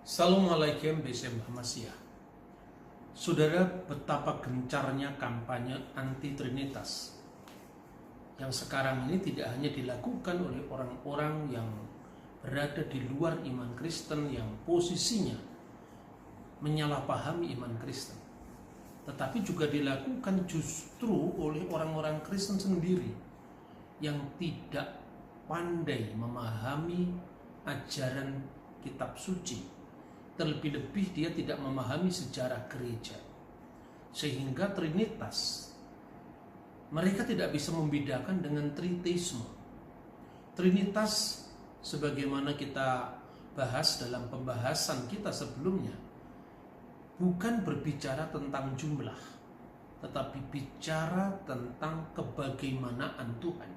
Assalamualaikum BSM Hamasiyah. Saudara, betapa gencarnya kampanye anti Trinitas yang sekarang ini tidak hanya dilakukan oleh orang-orang yang berada di luar iman Kristen yang posisinya menyalahpahami iman Kristen, tetapi juga dilakukan justru oleh orang-orang Kristen sendiri yang tidak pandai memahami ajaran kitab suci. Terlebih-lebih dia tidak memahami sejarah gereja, sehingga Trinitas mereka tidak bisa membedakan dengan Tritheisme. Trinitas, sebagaimana kita bahas dalam pembahasan kita sebelumnya, bukan berbicara tentang jumlah, tetapi bicara tentang kebagaimanaan Tuhan.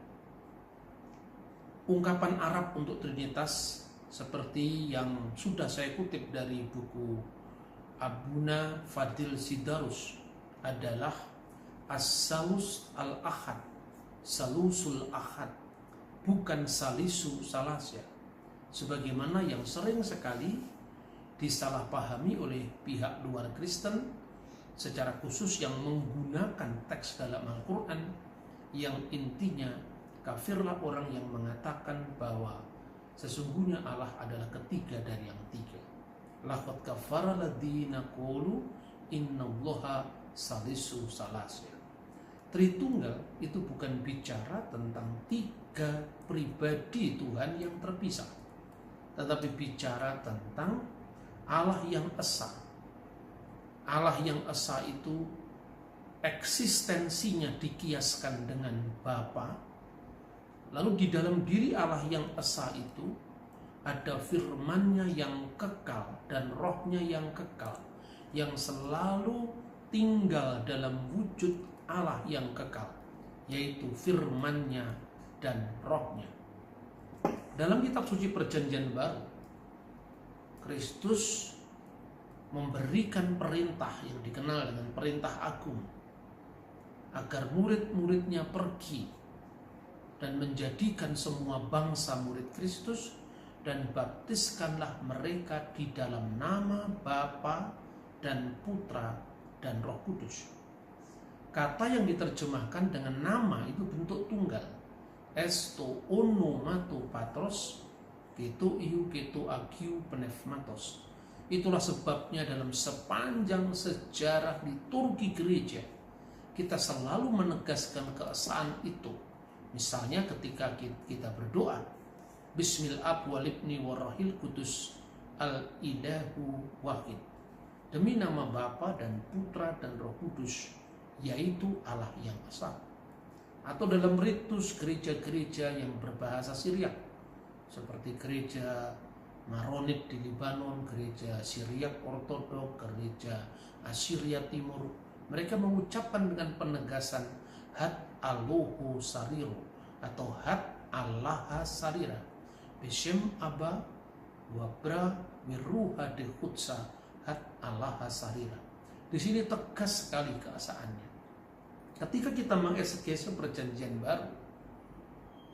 Ungkapan Arab untuk Trinitas seperti yang sudah saya kutip dari buku Abuna Fadil Sidarus adalah As-Salus Al-Ahad, Salusul Ahad, bukan Salisu Salasya, sebagaimana yang sering sekali disalahpahami oleh pihak luar Kristen, secara khusus yang menggunakan teks dalam Al-Quran yang intinya kafirlah orang yang mengatakan bahwa sesungguhnya Allah adalah ketiga dari yang tiga. Laqad kafara alladziina qalu innallaha salisu salasya. Tritunggal itu bukan bicara tentang tiga pribadi Tuhan yang terpisah, tetapi bicara tentang Allah yang esa. Allah yang esa itu eksistensinya dikiaskan dengan Bapa. Lalu di dalam diri Allah yang esa itu ada firman-Nya yang kekal dan roh-Nya yang kekal, yang selalu tinggal dalam wujud Allah yang kekal, yaitu firman-Nya dan roh-Nya. Dalam kitab suci Perjanjian Baru, Kristus memberikan perintah yang dikenal dengan perintah agung, agar murid-muridnya pergi dan menjadikan semua bangsa murid Kristus, dan baptiskanlah mereka di dalam nama Bapa dan Putra dan Roh Kudus. Kata yang diterjemahkan dengan nama itu bentuk tunggal. Esto onomato patros, keto iu keto agiu pneumatos. Itulah sebabnya dalam sepanjang sejarah liturgi gereja kita selalu menegaskan keesaan itu. Misalnya ketika kita berdoa, Bismil Ab wal Ibni Warahil Kudus Al-Ilahu Wahid, demi nama Bapa dan Putra dan Roh Kudus, yaitu Allah yang esa. Atau dalam ritus gereja-gereja yang berbahasa Syriak, seperti gereja Maronit di Libanon, gereja Syriak Ortodok, gereja Assyria Timur, mereka mengucapkan dengan penegasan Hat Alohu Sariro atau Hat Allah Sarira Beshem Abba Wabra Miruha de Khutsa Hat Allah Sarira. Di sini tegas sekali keesaannya. Ketika kita mengeksegese Perjanjian Baru,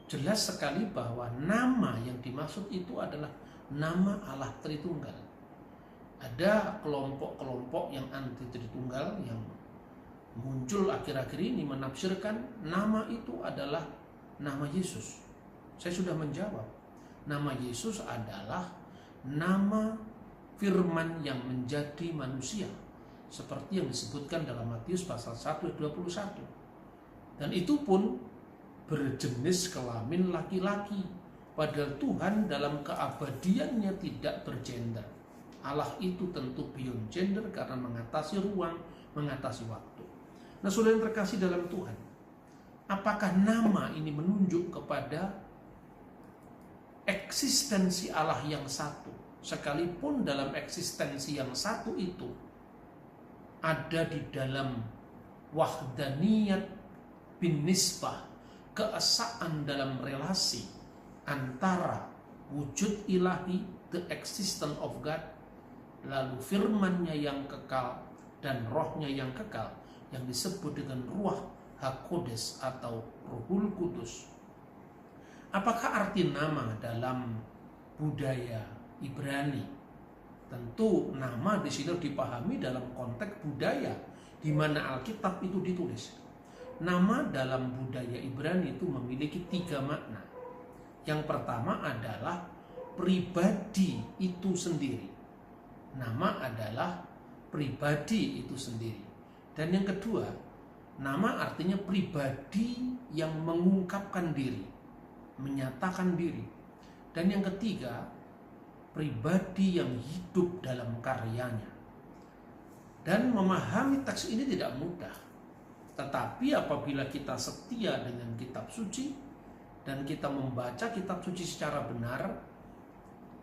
jelas sekali bahwa nama yang dimaksud itu adalah nama Allah Tritunggal. Ada kelompok-kelompok yang anti Tritunggal yang muncul akhir-akhir ini menafsirkan nama itu adalah nama Yesus. Saya sudah menjawab, nama Yesus adalah nama firman yang menjadi manusia, seperti yang disebutkan dalam Matius pasal 1 ayat 21. Dan itu pun berjenis kelamin laki-laki, padahal Tuhan dalam keabadiannya tidak bergender. Allah itu tentu beyond gender karena mengatasi ruang, mengatasi waktu. Nah, saudara yang terkasih dalam Tuhan, apakah nama ini menunjuk kepada eksistensi Allah yang satu? Sekalipun dalam eksistensi yang satu itu ada di dalam wahdaniyat bin nisbah, keesaan dalam relasi antara wujud ilahi, the existence of God, lalu firman-Nya yang kekal dan roh-Nya yang kekal, yang disebut dengan Ruach HaKodes atau Ruhul Kudus. Apakah arti nama dalam budaya Ibrani Tentu nama di sini dipahami dalam konteks budaya di mana Alkitab itu ditulis. Nama dalam budaya Ibrani itu memiliki 3 makna. Yang pertama adalah pribadi itu sendiri. Nama adalah pribadi itu sendiri. Dan yang kedua, nama artinya pribadi yang mengungkapkan diri, menyatakan diri. Dan yang ketiga, pribadi yang hidup dalam karyanya. Dan memahami teks ini tidak mudah. Tetapi apabila kita setia dengan kitab suci dan kita membaca kitab suci secara benar,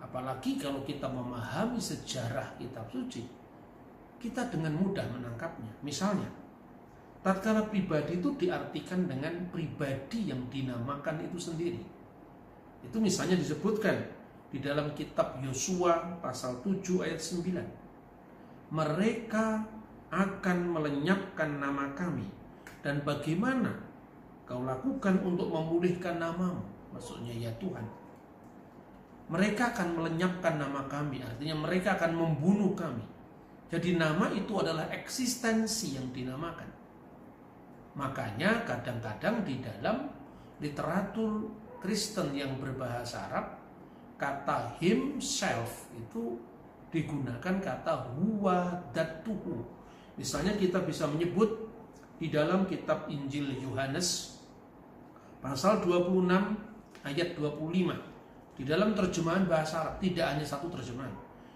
apalagi kalau kita memahami sejarah kitab suci, kita dengan mudah menangkapnya. Misalnya, tatkala pribadi itu diartikan dengan pribadi yang dinamakan itu sendiri. Itu misalnya disebutkan di dalam kitab Yosua pasal 7 ayat 9. Mereka akan melenyapkan nama kami, dan bagaimana kau lakukan untuk memulihkan namamu? Maksudnya ya Tuhan. Mereka akan melenyapkan nama kami, artinya mereka akan membunuh kami. Jadi nama itu adalah eksistensi yang dinamakan. Makanya kadang-kadang di dalam literatur Kristen yang berbahasa Arab, kata himself itu digunakan kata huwa datuhu. Misalnya kita bisa menyebut di dalam kitab Injil Yohanes pasal 26 ayat 25. Di dalam terjemahan bahasa Arab, tidak hanya satu terjemahan.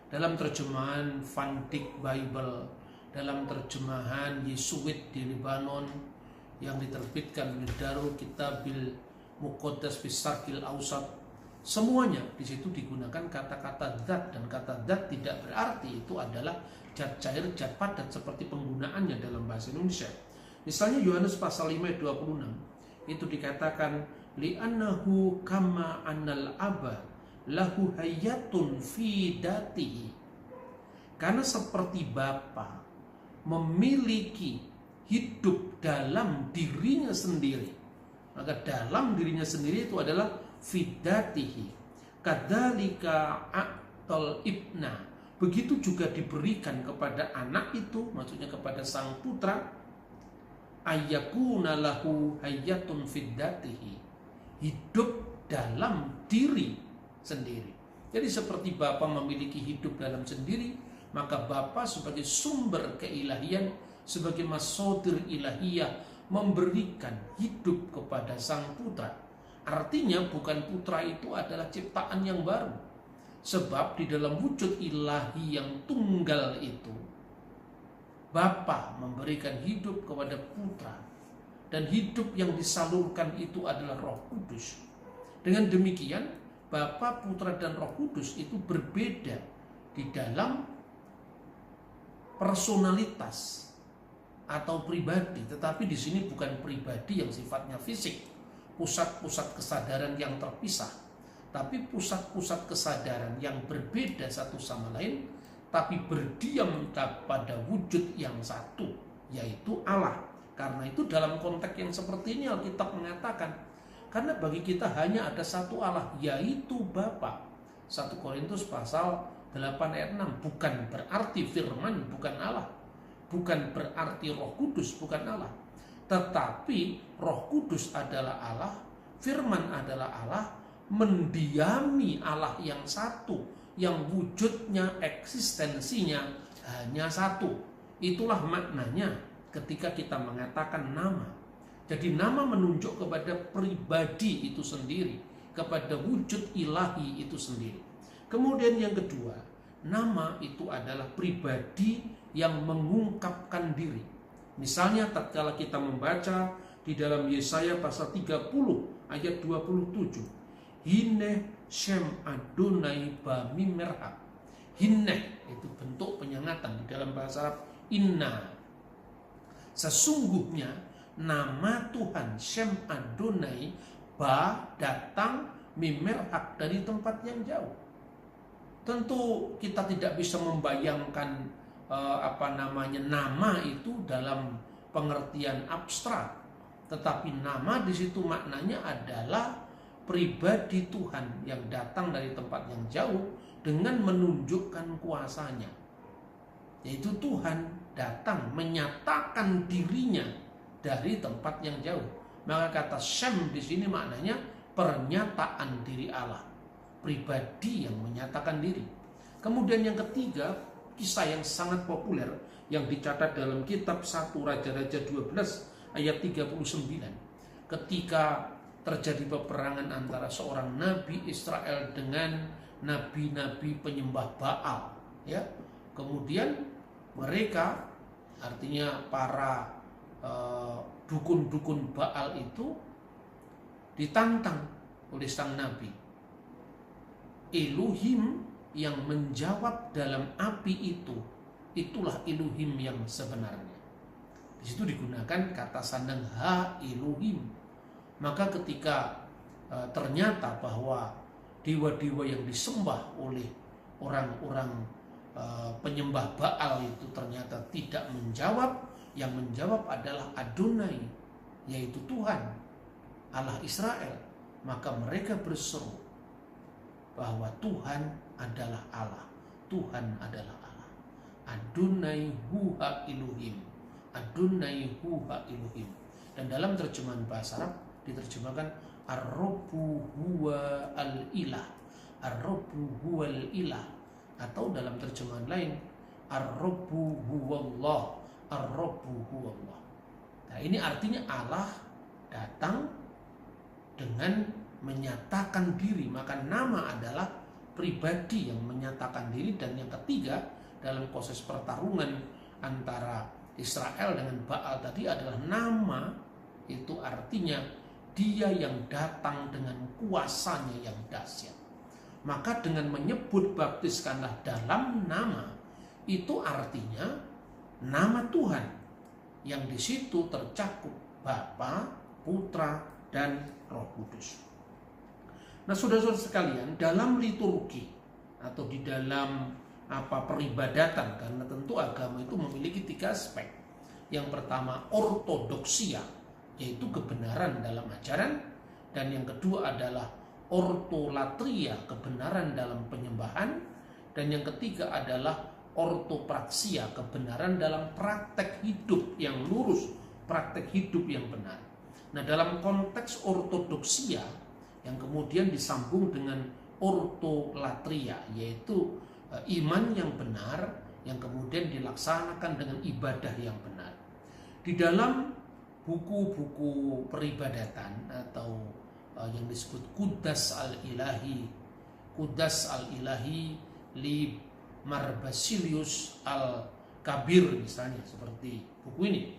Dalam terjemahan Van Dyck Bible, dalam terjemahan Yesuit di Lebanon yang diterbitkan oleh Darul Kitabil Muqaddas Bisarkil Ausat, semuanya di situ digunakan kata-kata zat, dan kata zat tidak berarti itu adalah zat cair, zat padat seperti penggunaannya dalam bahasa Indonesia. Misalnya Yohanes pasal 5 ayat 26 itu dikatakan li'annahu kama annal aba lahu hayatun fi datihi. Karena seperti Bapa memiliki hidup dalam dirinya sendiri, maka dalam dirinya sendiri itu adalah fidatihi. Kadzalika a'tal ibna, begitu juga diberikan kepada anak itu, maksudnya kepada sang putra, ayyakuna lahu hayatun fidatihi, hidup dalam diri sendiri. Jadi seperti Bapa memiliki hidup dalam sendiri, maka Bapa sebagai sumber keilahian, sebagai masodir ilahiyah, memberikan hidup kepada sang putra. Artinya bukan putra itu adalah ciptaan yang baru, sebab di dalam wujud ilahi yang tunggal itu, Bapa memberikan hidup kepada putra, dan hidup yang disalurkan itu adalah Roh Kudus. Dengan demikian, Bapa, Putra, dan Roh Kudus itu berbeda di dalam personalitas atau pribadi, tetapi di sini bukan pribadi yang sifatnya fisik, pusat-pusat kesadaran yang terpisah, tapi pusat-pusat kesadaran yang berbeda satu sama lain, tapi berdiam pada wujud yang satu, yaitu Allah. Karena itu dalam konteks yang seperti ini Alkitab mengatakan, karena bagi kita hanya ada satu Allah, yaitu Bapa. 1 Korintus pasal 8 ayat 6. Bukan berarti firman bukan Allah, bukan berarti Roh Kudus bukan Allah, tetapi Roh Kudus adalah Allah, firman adalah Allah, mendiami Allah yang satu, yang wujudnya, eksistensinya hanya satu. Itulah maknanya ketika kita mengatakan nama. Jadi nama menunjuk kepada pribadi itu sendiri, kepada wujud ilahi itu sendiri. Kemudian yang kedua, nama itu adalah pribadi yang mengungkapkan diri. Misalnya tatkala kita membaca di dalam Yesaya pasal 30 ayat 27, Hineh Shem Adonai Bamimerhab. Hineh itu bentuk penyangatan di dalam bahasa Arab inna. Sesungguhnya nama Tuhan Shem Adonai ba datang mimerhab dari tempat yang jauh. Tentu kita tidak bisa membayangkan nama itu dalam pengertian abstrak, tetapi nama di situ maknanya adalah pribadi Tuhan yang datang dari tempat yang jauh, dengan menunjukkan kuasanya, yaitu Tuhan datang menyatakan dirinya dari tempat yang jauh. Maka kata Syam di sini maknanya pernyataan diri Allah, pribadi yang menyatakan diri. Kemudian yang ketiga, kisah yang sangat populer yang dicatat dalam kitab 1 Raja-Raja 12 ayat 39. Ketika terjadi peperangan antara seorang nabi Israel dengan nabi-nabi penyembah Baal, ya. Kemudian mereka, artinya para dukun-dukun Baal itu ditantang oleh sang nabi. Elohim yang menjawab dalam api itu, itulah Elohim yang sebenarnya. Di situ digunakan kata sandang ha Elohim. Maka ketika ternyata bahwa dewa-dewa yang disembah oleh orang-orang penyembah Baal itu ternyata tidak menjawab, yang menjawab adalah Adonai, yaitu Tuhan Allah Israel, maka mereka berseru bahwa Tuhan adalah Allah, Tuhan adalah Allah. Adonai huwa Elohim, Adonai huwa Elohim. Dan dalam terjemahan bahasa Arab diterjemahkan Ar-Rabbu huwa al-ilah, Ar-Rabbu huwa al-ilah, atau dalam terjemahan lain Ar-Rabbu huwa Allah, Ar-Rabbu huwa Allah. Nah, ini artinya Allah datang dengan menyatakan diri, maka nama adalah pribadi yang menyatakan diri. Dan yang ketiga, dalam proses pertarungan antara Israel dengan Baal tadi adalah nama, itu artinya dia yang datang dengan kuasanya yang dahsyat. Maka dengan menyebut baptiskanlah dalam nama, itu artinya nama Tuhan yang di situ tercakup Bapa, Putra, dan Roh Kudus. Nah, saudara-saudara sekalian, dalam liturgi atau di dalam peribadatan, karena tentu agama itu memiliki 3 aspek. Yang pertama ortodoksia, yaitu kebenaran dalam ajaran, dan yang kedua adalah ortolatria, kebenaran dalam penyembahan, dan yang ketiga adalah ortopraksia, kebenaran dalam praktek hidup yang lurus, praktek hidup yang benar. Nah, dalam konteks ortodoksia yang kemudian disambung dengan ortolatria, yaitu iman yang benar yang kemudian dilaksanakan dengan ibadah yang benar. Di dalam buku-buku peribadatan atau yang disebut Qudas al-Ilahi li Marbasilius al-Kabir misalnya, seperti buku ini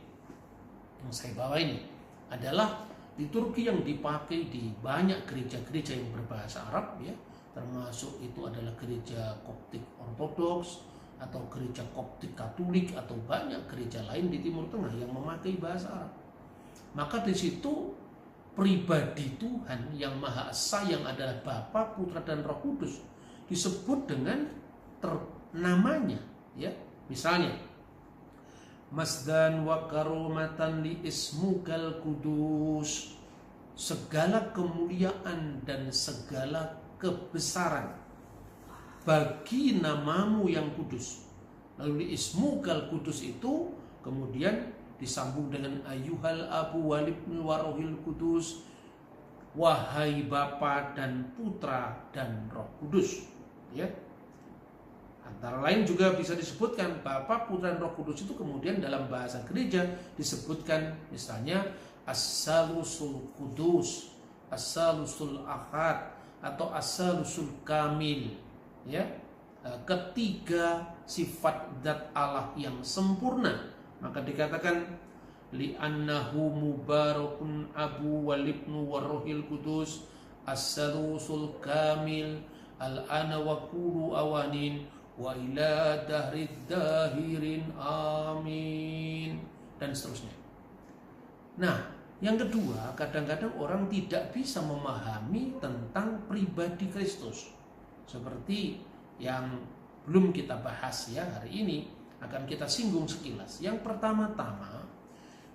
yang saya bawa ini, adalah liturgi yang dipakai di banyak gereja-gereja yang berbahasa Arab, ya, termasuk itu adalah gereja Koptik Ortodoks atau gereja Koptik Katolik atau banyak gereja lain di Timur Tengah yang memakai bahasa Arab. Maka di situ pribadi Tuhan yang Maha Esa yang adalah Bapa, Putra, dan Roh Kudus disebut dengan namanya, ya. Misalnya Masdan wa karomatan li ismukal kudus, segala kemuliaan dan segala kebesaran bagi namamu yang kudus. Lalu li ismukal kudus itu kemudian disambung dengan ayyuhal abu walibnu warohil kudus, wahai Bapa dan Putra dan Roh Kudus, ya. Antara lain juga bisa disebutkan Bapa, Putra, dan Roh Kudus itu kemudian dalam bahasa gereja disebutkan misalnya As-Salusul Kudus, As-Salusul Ahad, atau As-Salusul Kamil, ya. Ketiga sifat zat Allah yang sempurna. Maka dikatakan li'annahu mubarakun abu walibnu warohil kudus as-salusul kamil al-ana wa kulu awanin wa ila dahrid dahirin amin, dan seterusnya. Nah, yang kedua, kadang-kadang orang tidak bisa memahami tentang pribadi Kristus, seperti yang belum kita bahas ya hari ini, akan kita singgung sekilas. Yang pertama-tama,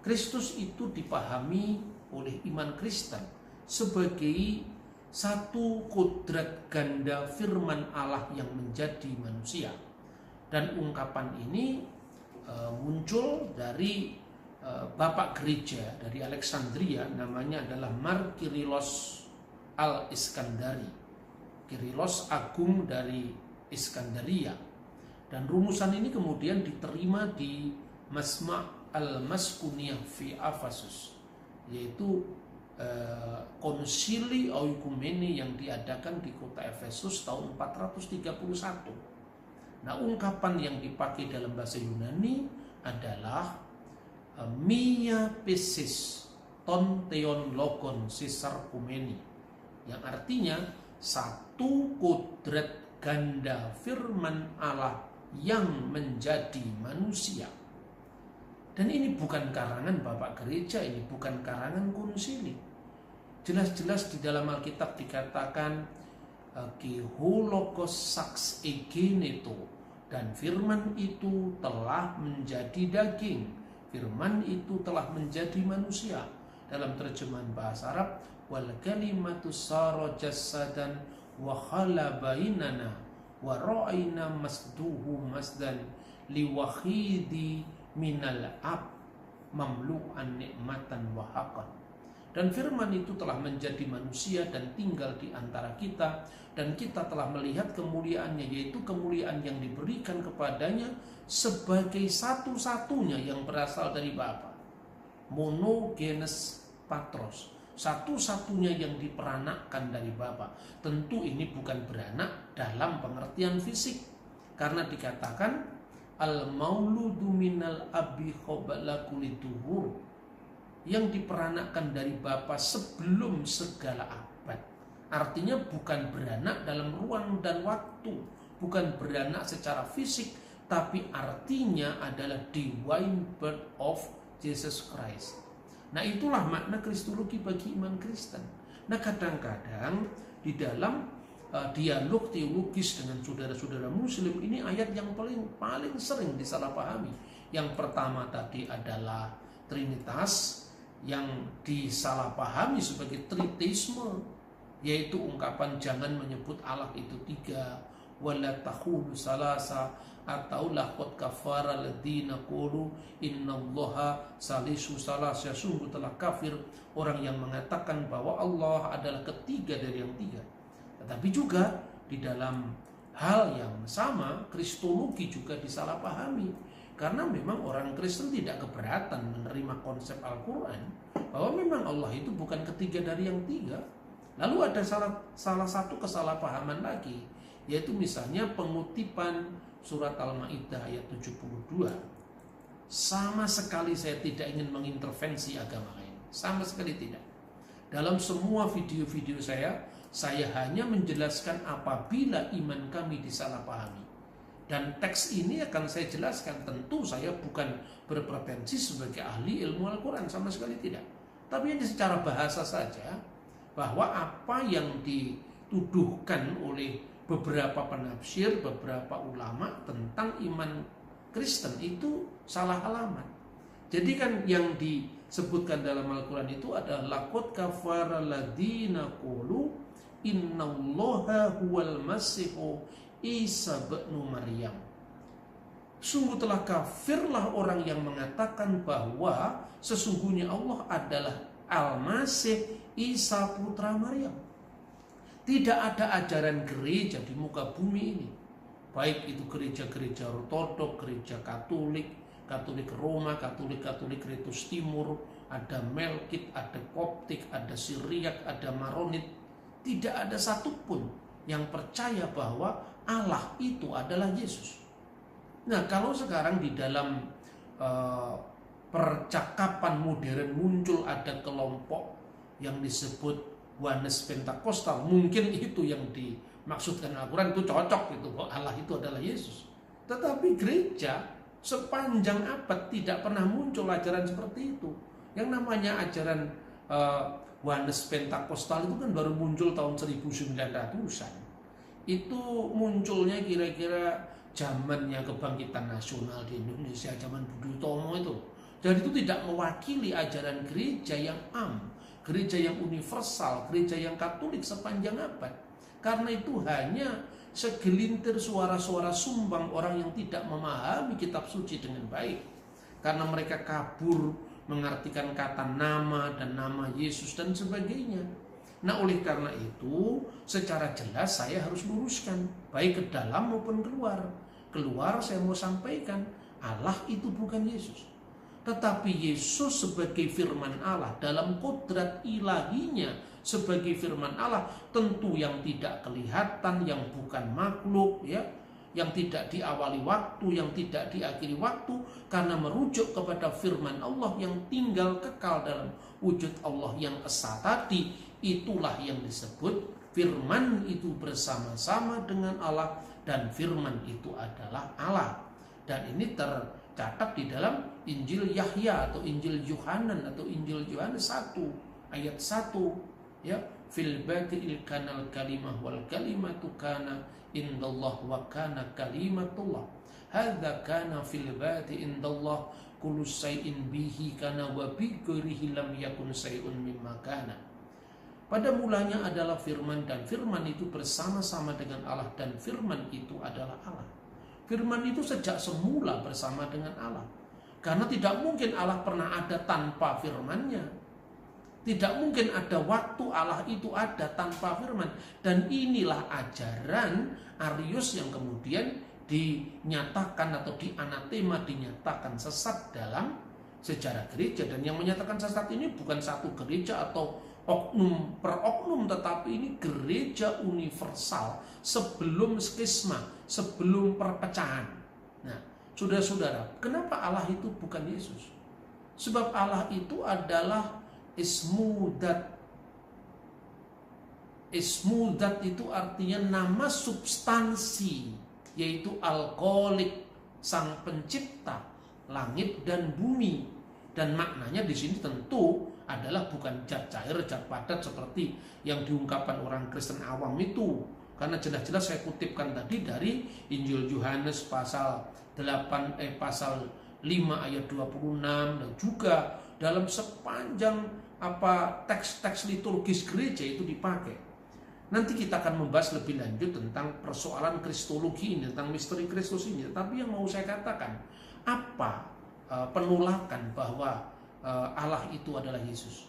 Kristus itu dipahami oleh iman Kristen sebagai satu kodrat ganda firman Allah yang menjadi manusia. Dan ungkapan ini muncul dari bapak gereja dari Alexandria, namanya adalah Markirelos al-Iskandari, Kirelos Agung dari Iskandaria. Dan rumusan ini kemudian diterima di Masma' al-Maskuniyah fi Afasus, yaitu konsili oikumene yang diadakan di kota Efesus tahun 431. Nah, ungkapan yang dipakai dalam bahasa Yunani adalah mia pesis ton theon logon sisarkumeni, yang artinya satu kodrat ganda firman Allah yang menjadi manusia. Dan ini bukan karangan bapak gereja, ini bukan karangan konsili. Jelas-jelas di dalam Alkitab dikatakan Geholokos saks egeneto, dan firman itu telah menjadi daging, firman itu telah menjadi manusia. Dalam terjemahan bahasa Arab, wal kalimatu sara jassadan wa khala bainana wa ra'ayna masduhu masdan liwahidi minal ab mamlu'an nikmatan wa haqqan. Dan firman itu telah menjadi manusia dan tinggal di antara kita, dan kita telah melihat kemuliaannya, yaitu kemuliaan yang diberikan kepadanya sebagai satu-satunya yang berasal dari Bapa, monogenes patros, satu-satunya yang diperanakkan dari Bapa. Tentu ini bukan beranak dalam pengertian fisik, karena dikatakan al-mauludu minal abi qabla kulli duhur, yang diperanakkan dari Bapa sebelum segala abad. Artinya bukan beranak dalam ruang dan waktu, bukan beranak secara fisik, tapi artinya adalah divine birth of Jesus Christ. Nah, itulah makna kristologi bagi iman Kristen. Nah, kadang-kadang di dalam dialog teologis dengan saudara-saudara muslim, ini ayat yang paling sering disalahpahami. Yang pertama tadi adalah Trinitas, yang disalahpahami sebagai tritheisme, yaitu ungkapan jangan menyebut Allah itu tiga, wala tahulu salasa, atau laqad kafara alladziina qalu innallaha salisu salasa, sungguh telah kafir orang yang mengatakan bahwa Allah adalah ketiga dari yang tiga. Tetapi juga di dalam hal yang sama, kristologi juga disalahpahami, karena memang orang Kristen tidak keberatan menerima konsep Al-Quran bahwa memang Allah itu bukan ketiga dari yang tiga. Lalu ada salah satu kesalahpahaman lagi, yaitu misalnya pengutipan surat Al-Maidah ayat 72. Sama sekali saya tidak ingin mengintervensi agama lain, sama sekali tidak. Dalam semua video-video saya hanya menjelaskan apabila iman kami disalahpahami. Dan teks ini akan saya jelaskan. Tentu saya bukan berpretensi sebagai ahli ilmu Al-Quran, sama sekali tidak. Tapi hanya secara bahasa saja, bahwa apa yang dituduhkan oleh beberapa penafsir, beberapa ulama tentang iman Kristen itu salah alamat. Jadi kan yang disebutkan dalam Al-Quran itu adalah laqad kafara alladziina qalu innallaha huwal masihu Isa bin Maryam. Sungguh telah kafirlah orang yang mengatakan bahwa sesungguhnya Allah adalah Al-Masih Isa putra Maryam. Tidak ada ajaran gereja di muka bumi ini, baik itu gereja-gereja ortodok, gereja Katolik, Katolik Roma, Katolik Ritus Timur, ada Melkit, ada Koptik, ada Syriak, ada Maronit. Tidak ada satupun yang percaya bahwa Allah itu adalah Yesus. Nah, kalau sekarang di dalam percakapan modern muncul ada kelompok yang disebut Oneness Pentakostal, mungkin itu yang dimaksudkan Al-Quran, itu cocok gitu, bahwa Allah itu adalah Yesus. Tetapi gereja sepanjang abad tidak pernah muncul ajaran seperti itu. Yang namanya ajaran Oneness Pentakostal itu kan baru muncul tahun 1900-an. Itu munculnya kira-kira zamannya kebangkitan nasional di Indonesia, zaman Budi Utomo itu. Jadi itu tidak mewakili ajaran gereja yang gereja yang universal, gereja yang Katolik sepanjang abad. Karena itu hanya segelintir suara-suara sumbang orang yang tidak memahami kitab suci dengan baik. Karena mereka kabur mengartikan kata nama dan nama Yesus dan sebagainya. Nah, oleh karena itu secara jelas saya harus luruskan, baik ke dalam maupun keluar. Keluar saya mau sampaikan, Allah itu bukan Yesus. Tetapi Yesus sebagai firman Allah dalam kodrat ilahinya sebagai firman Allah, tentu yang tidak kelihatan, yang bukan makhluk, ya, yang tidak diawali waktu, yang tidak diakhiri waktu, karena merujuk kepada firman Allah yang tinggal kekal dalam wujud Allah yang esa tadi. Itulah yang disebut firman itu bersama-sama dengan Allah, dan firman itu adalah Allah. Dan ini tercatat di dalam Injil Yahya atau Injil Yohanan atau Injil Yohanes 1 ayat 1, ya, fil badil kanal kalimah wal kalimatu kana indallah wa kana kalimatullah hadza kana fil badi indallah kullu syai'in bihi kana wa bi ghairihi lam yakun syai'un mimma kana. Pada mulanya adalah firman, dan firman itu bersama-sama dengan Allah, dan firman itu adalah Allah. Firman itu sejak semula bersama dengan Allah, karena tidak mungkin Allah pernah ada tanpa firman-Nya. Tidak mungkin ada waktu Allah itu ada tanpa firman. Dan inilah ajaran Arius yang kemudian dinyatakan atau dianatema, dinyatakan sesat dalam sejarah gereja. Dan yang menyatakan sesat ini bukan satu gereja atau oknum per oknum, tetapi ini gereja universal sebelum skisma, sebelum perpecahan. Nah, saudara-saudara, kenapa Allah itu bukan Yesus? Sebab Allah itu adalah Ismu Dat. Ismu Dat itu artinya nama substansi, yaitu Al-Khaliq, sang pencipta langit dan bumi. Dan maknanya di sini tentu adalah bukan zat cair, zat padat seperti yang diungkapkan orang Kristen awam itu. Karena jelas-jelas saya kutipkan tadi dari Injil Yohanes pasal 5 ayat 26, dan juga dalam sepanjang teks-teks liturgis gereja itu dipakai. Nanti kita akan membahas lebih lanjut tentang persoalan kristologi ini, tentang misteri Kristus ini. Tapi yang mau saya katakan, apa penolakan bahwa Allah itu adalah Yesus?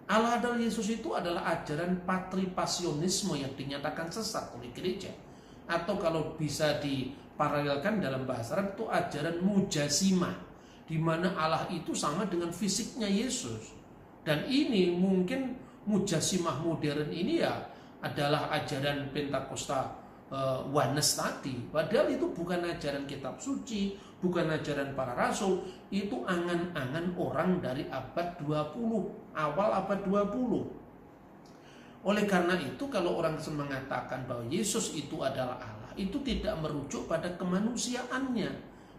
Allah adalah Yesus itu adalah ajaran patripasionisme yang dinyatakan sesat oleh gereja. Atau kalau bisa diparalelkan dalam bahasa Arab itu ajaran mujasimah, di mana Allah itu sama dengan fisiknya Yesus. Dan ini mungkin mujasimah modern ini ya adalah ajaran Pentakosta Oneness tadi. Padahal itu bukan ajaran kitab suci, bukan ajaran para rasul. Itu angan-angan orang dari abad 20, awal abad 20. Oleh karena itu kalau orang mengatakan bahwa Yesus itu adalah Allah, itu tidak merujuk pada kemanusiaannya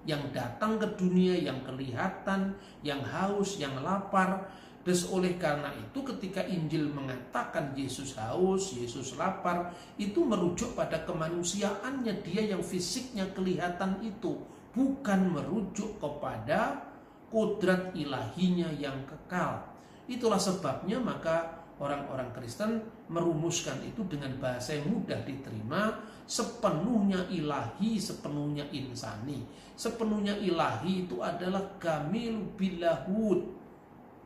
yang datang ke dunia, yang kelihatan, yang haus, yang lapar. Dan oleh karena itu ketika Injil mengatakan Yesus haus, Yesus lapar, itu merujuk pada kemanusiaannya, dia yang fisiknya kelihatan itu, bukan merujuk kepada kodrat ilahinya yang kekal. Itulah sebabnya maka orang-orang Kristen merumuskan itu dengan bahasa yang mudah diterima, sepenuhnya ilahi, sepenuhnya insani. Sepenuhnya ilahi itu adalah kamil bilahud,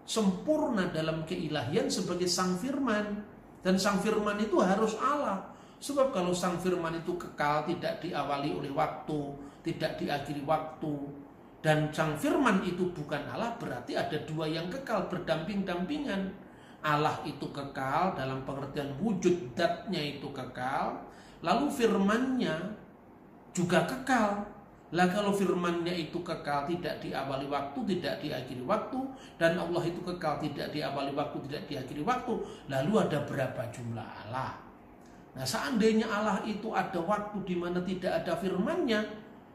sempurna dalam keilahian sebagai sang firman. Dan sang firman itu harus Allah. Sebab kalau sang firman itu kekal, tidak diawali oleh waktu, tidak diakhiri waktu, dan sang firman itu bukan Allah, berarti ada dua yang kekal berdamping-dampingan. Allah itu kekal dalam pengertian wujud, datnya itu kekal, lalu firmannya juga kekal. Lah kalau firmannya itu kekal, tidak diawali waktu, tidak diakhiri waktu, dan Allah itu kekal, tidak diawali waktu, tidak diakhiri waktu, lalu ada berapa jumlah Allah? Nah, seandainya Allah itu ada waktu di mana tidak ada firmannya,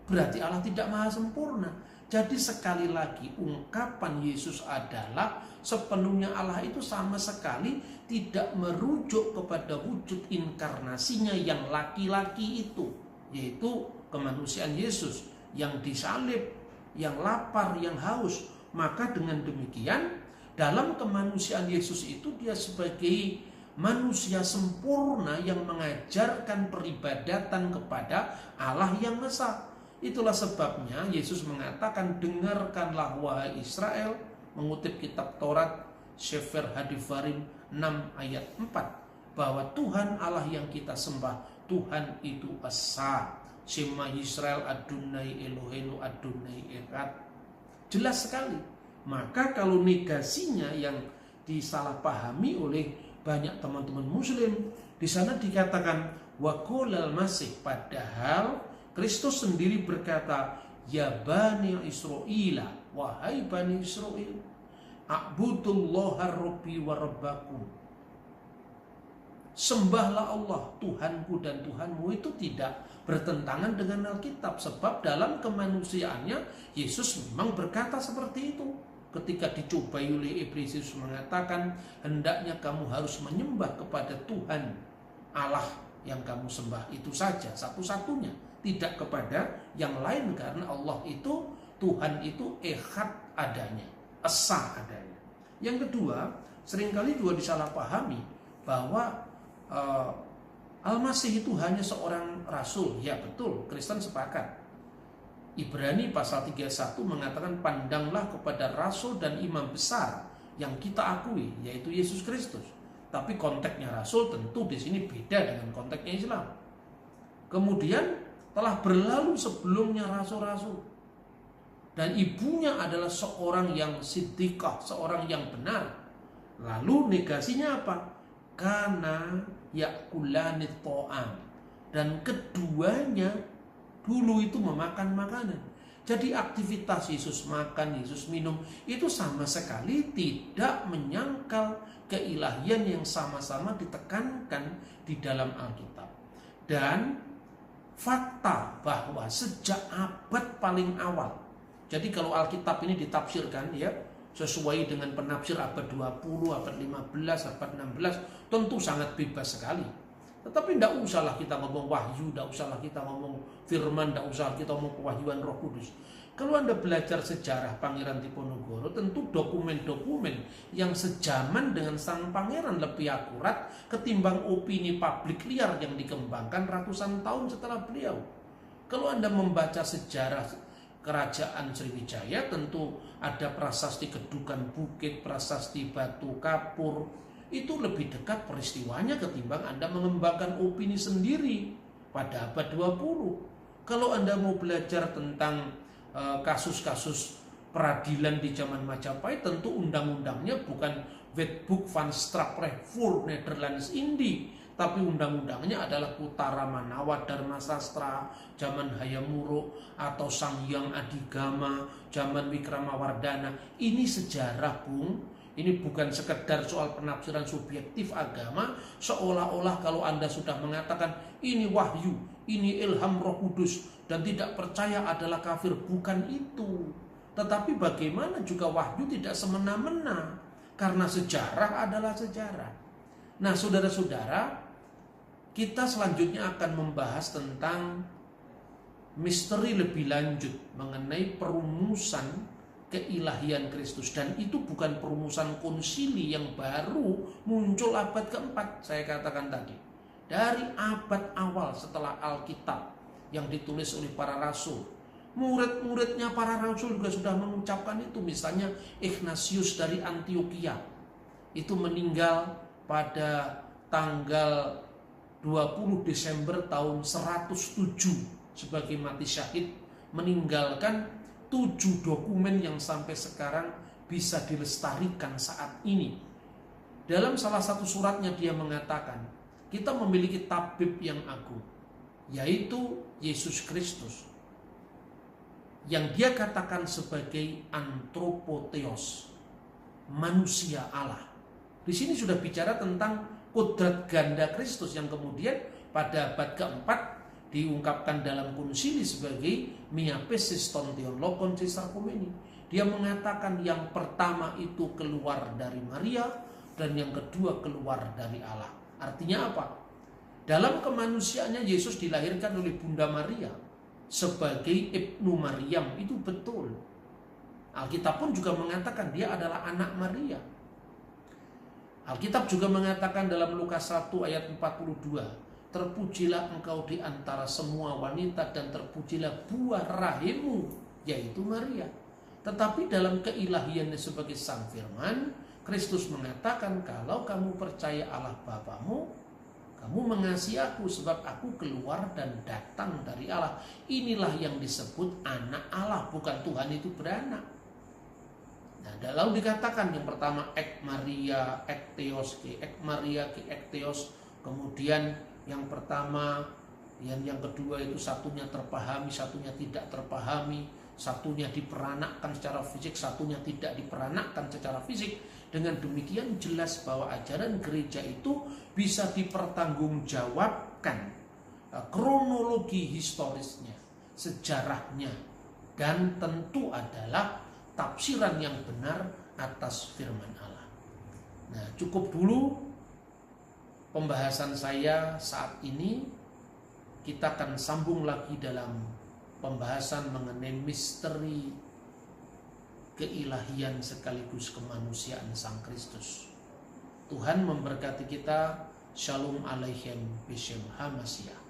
berarti Allah tidak maha sempurna. Jadi sekali lagi ungkapan Yesus adalah sepenuhnya Allah itu sama sekali tidak merujuk kepada wujud inkarnasinya yang laki-laki itu, yaitu kemanusiaan Yesus yang disalib, yang lapar, yang haus. Maka dengan demikian Dalam kemanusiaan Yesus itu dia sebagai manusia sempurna yang mengajarkan peribadatan kepada Allah yang Esa. Itulah sebabnya Yesus mengatakan, dengarkanlah wahai Israel, mengutip kitab Taurat Sefer Hadivarim 6 ayat 4, bahwa Tuhan Allah yang kita sembah, Tuhan itu Esa. Shema Yisrael Adonai Eloheinu Adonai Echad. Jelas sekali. Maka kalau negasinya yang disalahpahami oleh banyak teman-teman muslim, di sana dikatakan waqolal masih, padahal Kristus sendiri berkata, ya Bani Israel, wahai Bani Israel, a'budullaha rabbi wa rabbakum, sembahlah Allah Tuhanku dan Tuhanmu. Itu tidak bertentangan dengan Alkitab, sebab dalam kemanusiaannya Yesus memang berkata seperti itu. Ketika dicobai oleh iblis, Yesus mengatakan, hendaknya kamu harus menyembah kepada Tuhan Allah yang kamu sembah itu saja, satu-satunya, tidak kepada yang lain, karena Allah itu, Tuhan itu echad adanya, esa adanya. Yang kedua, seringkali juga disalahpahami bahwa Al-Masih itu hanya seorang rasul. Ya betul, Kristen sepakat. Ibrani pasal 31 mengatakan, pandanglah kepada rasul dan imam besar yang kita akui, yaitu Yesus Kristus. Tapi konteksnya rasul tentu di sini beda dengan konteksnya Islam. Kemudian telah berlalu sebelumnya rasul-rasul, dan ibunya adalah seorang yang siddiqah, seorang yang benar. Lalu negasinya apa? Kana yakulanit to'am, dan keduanya dulu itu memakan makanan. Jadi aktivitas Yesus makan, Yesus minum, itu sama sekali tidak menyangkal keilahian yang sama-sama ditekankan di dalam Alkitab. Dan fakta bahwa sejak abad paling awal, jadi kalau Alkitab ini ditafsirkan ya sesuai dengan penafsir abad 20, abad 15, abad 16, tentu sangat bebas sekali. Tetapi tidak usahlah kita ngomong wahyu, tidak usahlah kita ngomong firman, tidak usah kita ngomong kewahyuan Roh Kudus. Kalau Anda belajar sejarah Pangeran Diponegoro, tentu dokumen-dokumen yang sejaman dengan sang pangeran lebih akurat ketimbang opini publik liar yang dikembangkan ratusan tahun setelah beliau. Kalau Anda membaca sejarah Kerajaan Sriwijaya, tentu ada prasasti Kedukan Bukit, prasasti Batu Kapur. Itu lebih dekat peristiwanya ketimbang Anda mengembangkan opini sendiri pada abad 20. Kalau Anda mau belajar tentang kasus-kasus peradilan di zaman Majapahit, tentu undang-undangnya bukan Wetboek van Strafrecht voor Nederlands Indie, tapi undang-undangnya adalah Kutara Manawa Dharma Sastra zaman Hayam Wuruk atau Sanghyang Adigama zaman Wikramawardhana. Ini sejarah, Bung. Ini bukan sekedar soal penafsiran subjektif agama, seolah-olah kalau Anda sudah mengatakan ini wahyu, ini ilham Roh Kudus, dan tidak percaya adalah kafir. Bukan itu. Tetapi bagaimana juga wahyu tidak semena-mena, karena sejarah adalah sejarah. Nah, saudara-saudara, kita selanjutnya akan membahas tentang misteri lebih lanjut mengenai perumusan keilahian Kristus, dan itu bukan perumusan konsili yang baru muncul abad keempat. Saya katakan tadi, dari abad awal setelah Alkitab yang ditulis oleh para rasul, murid-muridnya para rasul juga sudah mengucapkan itu. Misalnya Ignatius dari Antioquia itu meninggal pada tanggal 20 Desember tahun 107 sebagai mati syahid, meninggalkan 7 dokumen yang sampai sekarang bisa dilestarikan saat ini. Dalam salah satu suratnya dia mengatakan, kita memiliki tabib yang agung, yaitu Yesus Kristus, yang dia katakan sebagai antropotheos, manusia Allah. Di sini sudah bicara tentang kodrat ganda Kristus yang kemudian pada abad keempat diungkapkan dalam konsili sebagai miapesis ton theolokon sisarkomeni. Dia mengatakan yang pertama itu keluar dari Maria dan yang kedua keluar dari Allah. Artinya apa? Dalam kemanusiaannya Yesus dilahirkan oleh Bunda Maria sebagai Ibnu Maryam, itu betul. Alkitab pun juga mengatakan dia adalah anak Maria. Alkitab juga mengatakan dalam Lukas 1 ayat 42, terpujilah engkau di antara semua wanita dan terpujilah buah rahimmu, yaitu Maria. Tetapi dalam keilahiannya sebagai Sang Firman, Kristus mengatakan, kalau kamu percaya Allah Bapamu, kamu mengasihi aku sebab aku keluar dan datang dari Allah. Inilah yang disebut anak Allah, bukan Tuhan itu beranak. Nah, lalu dikatakan yang pertama ek Maria, ek Theos, ek Maria, ek Theos. Kemudian yang pertama, yang kedua itu satunya terpahami, satunya tidak terpahami. Satunya diperanakkan secara fisik, satunya tidak diperanakkan secara fisik. Dengan demikian jelas bahwa ajaran gereja itu bisa dipertanggungjawabkan, kronologi historisnya, sejarahnya, dan tentu adalah tafsiran yang benar atas firman Allah. Nah, cukup dulu pembahasan saya saat ini. Kita akan sambung lagi dalam pembahasan mengenai misteri keilahian sekaligus kemanusiaan Sang Kristus. Tuhan memberkati kita. Shalom Aleichem B'Shem HaMashiach.